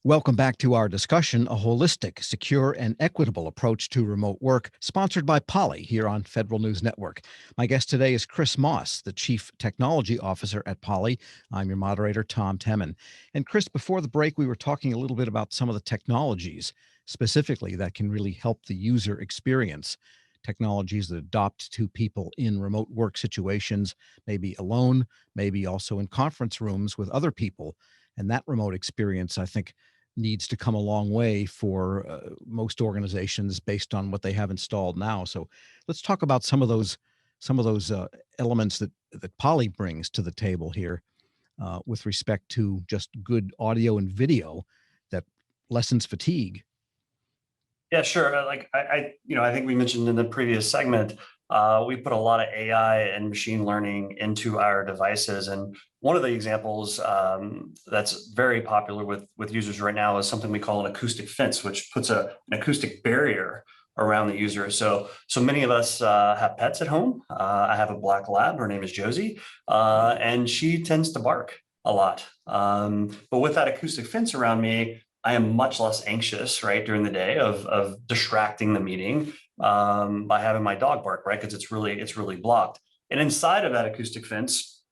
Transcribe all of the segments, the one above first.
Welcome back to our discussion, a holistic, secure, and equitable approach to remote work, sponsored by Poly here on Federal News Network. My guest today is Chris Moss, the Chief Technology Officer at Poly. I'm your moderator, Tom Temin. And Chris, before the break, we were talking a little bit about some of the technologies specifically that can really help the user experience. Technologies that adopt to people in remote work situations, maybe alone, maybe also in conference rooms with other people. And that remote experience, I think, needs to come a long way for most organizations based on what they have installed now. So let's talk about some of those elements that Poly brings to the table here with respect to just good audio and video that lessens fatigue. Yeah, sure. I think we mentioned in the previous segment, we put a lot of AI and machine learning into our devices, and one of the examples that's very popular with users right now is something we call an acoustic fence, which puts an acoustic barrier around the user. So many of us have pets at home. I have a black lab. Her name is Josie, and she tends to bark a lot. But with that acoustic fence around me, I am much less anxious, right, during the day of distracting the meeting by having my dog bark, right, because it's really blocked. And inside of that acoustic fence,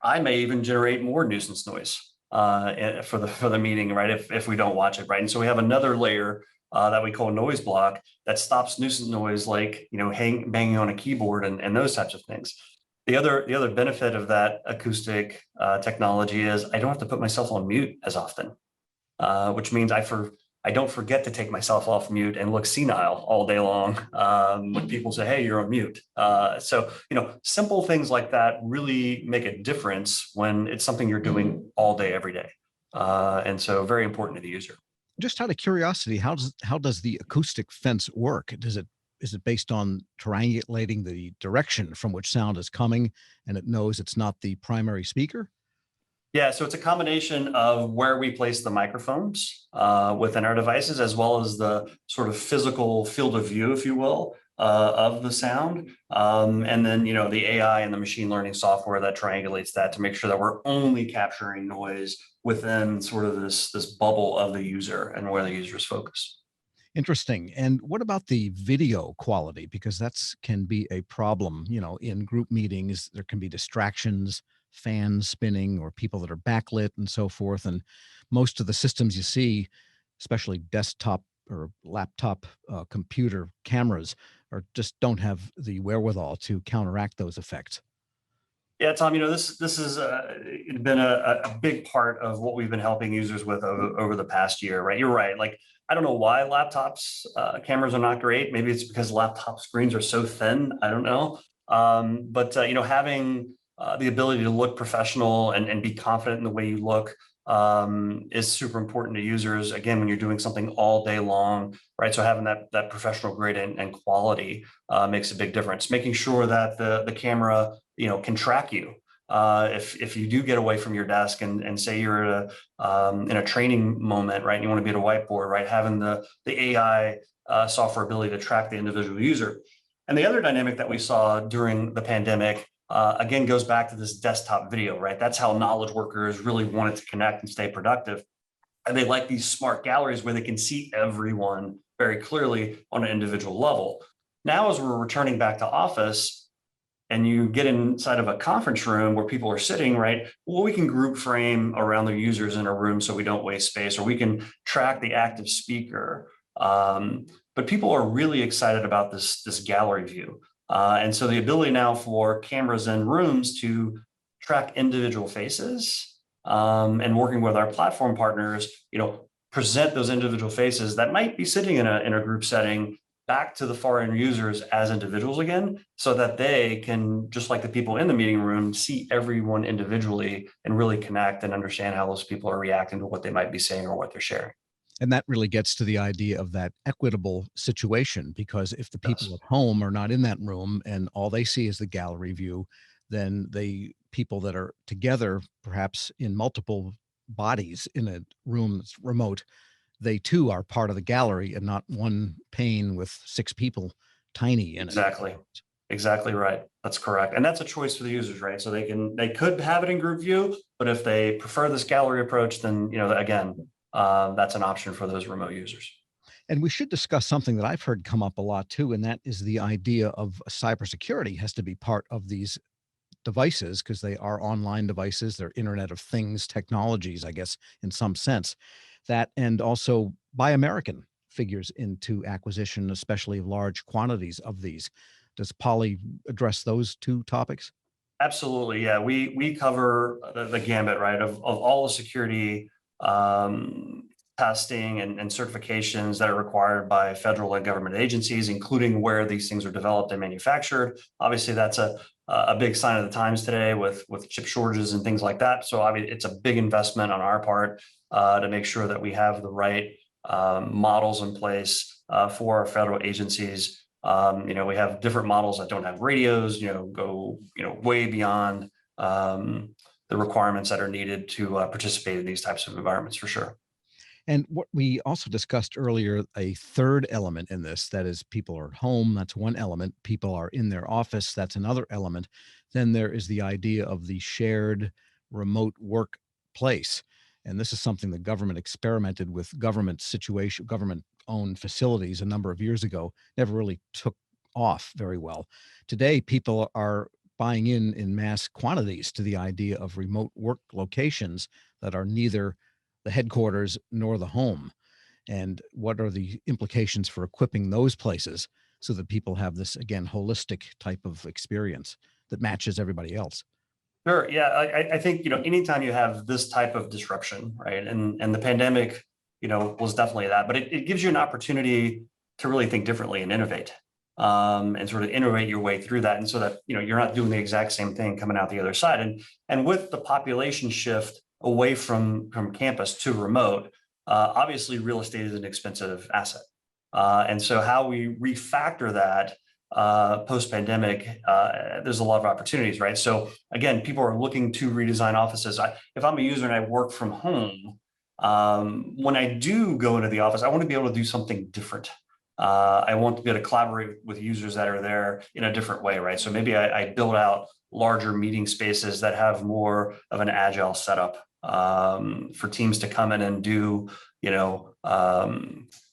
I may even generate more nuisance noise for the meeting, right, if we don't watch it, right. And so we have another layer that we call noise block that stops nuisance noise, like banging on a keyboard and those types of things. The other benefit of that acoustic technology is I don't have to put myself on mute as often. Which means I don't forget to take myself off mute and look senile all day long when people say, "Hey, you're on mute." So simple things like that really make a difference when it's something you're doing all day, every day, and so very important to the user. Just out of curiosity, how does the acoustic fence work? Is it based on triangulating the direction from which sound is coming, and it knows it's not the primary speaker? Yeah, so it's a combination of where we place the microphones within our devices, as well as the sort of physical field of view, if you will, of the sound. And then, the AI and the machine learning software that triangulates that to make sure that we're only capturing noise within sort of this bubble of the user and where the user is focused. Interesting. And what about the video quality? Because that's can be a problem. In group meetings, there can be distractions, fans spinning, or people that are backlit and so forth. And most of the systems you see, especially desktop or laptop computer cameras, are just don't have the wherewithal to counteract those effects. Yeah, Tom, this has been a big part of what we've been helping users with over the past year, right? You're right. Like, I don't know why laptops cameras are not great. Maybe it's because laptop screens are so thin. I don't know. But having the ability to look professional and be confident in the way you look is super important to users. Again, when you're doing something all day long, right? So having that professional grade and quality makes a big difference. Making sure that the camera can track you. If you do get away from your desk and say you're at in a training moment, right, and you want to be at a whiteboard, right, having the AI software ability to track the individual user. And the other dynamic that we saw during the pandemic, again, goes back to this desktop video, right? That's how knowledge workers really wanted to connect and stay productive. And they like these smart galleries where they can see everyone very clearly on an individual level. Now, as we're returning back to office, and you get inside of a conference room where people are sitting, right? Well, we can group frame around their users in a room so we don't waste space, or we can track the active speaker. But people are really excited about this gallery view. And so the ability now for cameras in rooms to track individual faces and working with our platform partners, present those individual faces that might be sitting in a group setting back to the far end users as individuals again, so that they can, just like the people in the meeting room, see everyone individually and really connect and understand how those people are reacting to what they might be saying or what they're sharing. And that really gets to the idea of that equitable situation, because if the people Yes. at home are not in that room and all they see is the gallery view, then the people that are together, perhaps in multiple bodies in a room that's remote, they too are part of the gallery and not one pane with six people tiny in it. Exactly. Exactly right. That's correct. And that's a choice for the users, right? So they could have it in group view, but if they prefer this gallery approach, then again, that's an option for those remote users. And we should discuss something that I've heard come up a lot too, and that is the idea of cybersecurity has to be part of these devices because they are online devices, they're Internet of Things technologies, I guess, in some sense. That and also Buy American figures into acquisition, especially of large quantities of these. Does Polly address those two topics? Absolutely, yeah. We cover the gambit, right, of all the security um, testing and certifications that are required by federal and government agencies, including where these things are developed and manufactured. Obviously, that's a big sign of the times today with chip shortages and things like that. So obviously, it's a big investment on our part to make sure that we have the right models in place for our federal agencies. We have different models that don't have radios, go, way beyond the requirements that are needed to participate in these types of environments for sure. And what we also discussed earlier, a third element in this, that is people are at home, that's one element. People are in their office, that's another element. Then there is the idea of the shared remote workplace. And this is something the government experimented with government owned facilities a number of years ago, never really took off very well. Today, people are buying in mass quantities to the idea of remote work locations that are neither the headquarters nor the home, and what are the implications for equipping those places so that people have this again holistic type of experience that matches everybody else. Sure. Yeah, I think anytime you have this type of disruption, right, and the pandemic, was definitely that, but it gives you an opportunity to really think differently and innovate, and sort of innovate your way through that, and so that you're not doing the exact same thing coming out the other side, and with the population shift away from campus to remote, obviously real estate is an expensive asset, and so how we refactor that post pandemic, there's a lot of opportunities, right? So again, people are looking to redesign offices. If I'm a user and I work from home, when I do go into the office, I want to be able to do something different. I want to be able to collaborate with users that are there in a different way, right? So maybe I build out larger meeting spaces that have more of an agile setup for teams to come in and do,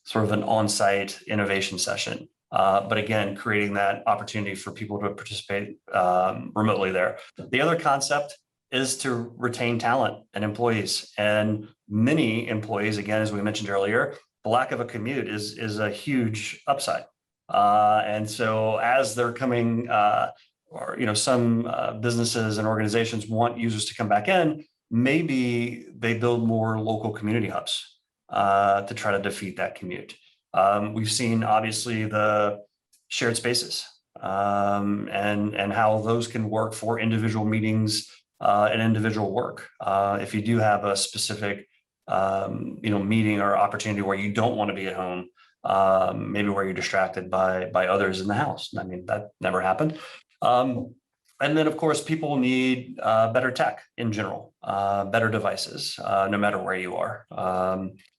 sort of an on-site innovation session. But again, creating that opportunity for people to participate remotely there. The other concept is to retain talent and employees. And many employees, again, as we mentioned earlier, the lack of a commute is a huge upside. And so as they're coming, some businesses and organizations want users to come back in, maybe they build more local community hubs to try to defeat that commute. We've seen obviously the shared spaces and how those can work for individual meetings and individual work. If you do have a specific meeting or opportunity where you don't want to be at home, maybe where you're distracted by others in the house. I mean, that never happened. And then, of course, people need better tech in general, better devices, no matter where you are.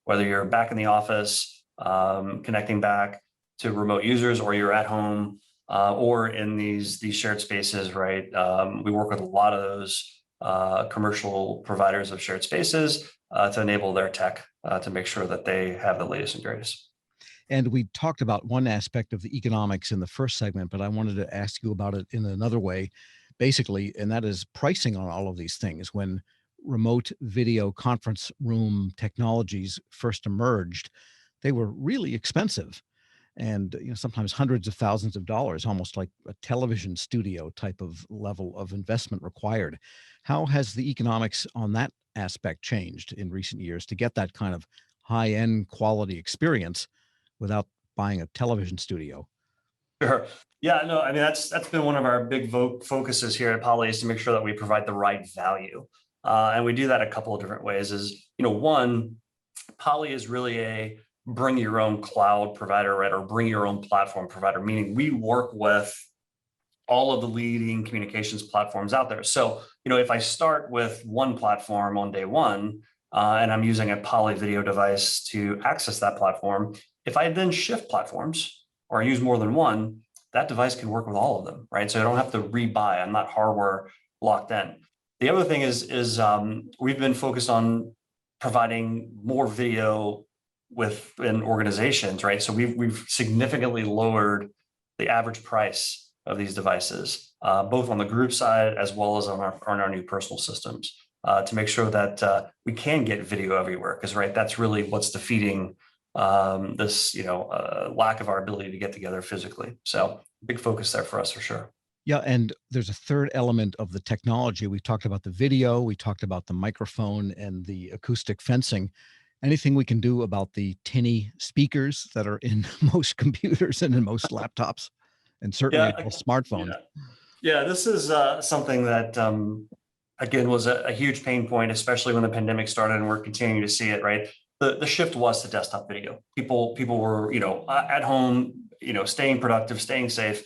Whether you're back in the office, connecting back to remote users, or you're at home, or in these shared spaces, right? We work with a lot of those commercial providers of shared spaces to enable their tech to make sure that they have the latest and greatest. And we talked about one aspect of the economics in the first segment, but I wanted to ask you about it in another way, basically, and that is pricing on all of these things. When remote video conference room technologies first emerged, they were really expensive, and sometimes hundreds of thousands of dollars, almost like a television studio type of level of investment required. How has the economics on that aspect changed in recent years to get that kind of high end quality experience without buying a television studio? Sure. Yeah, no, I mean, that's been one of our big focuses here at Poly, is to make sure that we provide the right value. And we do that a couple of different ways. Is, one, Poly is really a bring your own cloud provider, right? Or bring your own platform provider, meaning we work with all of the leading communications platforms out there. So, if I start with one platform on day one, and I'm using a Poly video device to access that platform, if I then shift platforms or use more than one, that device can work with all of them, right? So I don't have to rebuy. I'm not hardware locked in. The other thing is we've been focused on providing more video within organizations, right? So we've significantly lowered the average price of these devices, both on the group side as well as on our new personal systems, to make sure that we can get video everywhere. Because right, that's really what's defeating this lack of our ability to get together physically. So big focus there for us for sure. Yeah, and there's a third element of the technology. We talked about the video, we talked about the microphone and the acoustic fencing. Anything we can do about the tinny speakers that are in most computers and in most laptops, and certainly in Yeah, most smartphones. yeah. This is something that again was a huge pain point, especially when the pandemic started, and we're continuing to see it. Right, the shift was to desktop video. People were at home, staying productive, staying safe.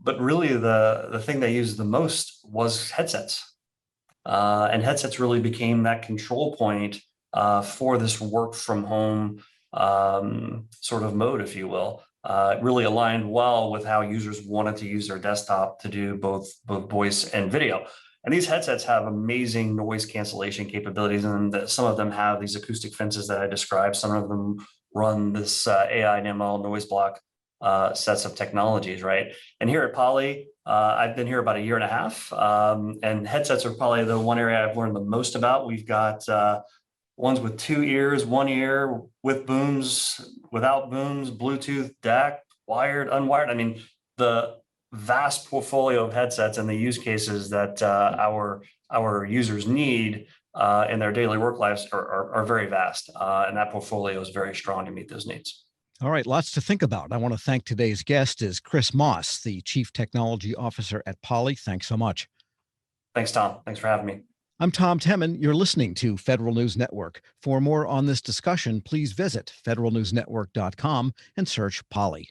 But really, the thing they used the most was headsets, and headsets really became that control point for this work from home sort of mode, if you will. It really aligned well with how users wanted to use their desktop to do both voice and video. And these headsets have amazing noise cancellation capabilities, and some of them have these acoustic fences that I described. Some of them run this AI and ML noise block sets of technologies, right? And here at Poly, I've been here about a year and a half, and headsets are probably the one area I've learned the most about. We've got ones with 2 ears, 1 ear, with booms, without booms, Bluetooth, DAC, wired, unwired. I mean, the vast portfolio of headsets and the use cases that our users need in their daily work lives are very vast, and that portfolio is very strong to meet those needs. All right, lots to think about. I want to thank today's guest is Chris Moss, the Chief Technology Officer at Poly. Thanks so much. Thanks, Tom. Thanks for having me. I'm Tom Temin. You're listening to Federal News Network. For more on this discussion, please visit federalnewsnetwork.com and search Poly.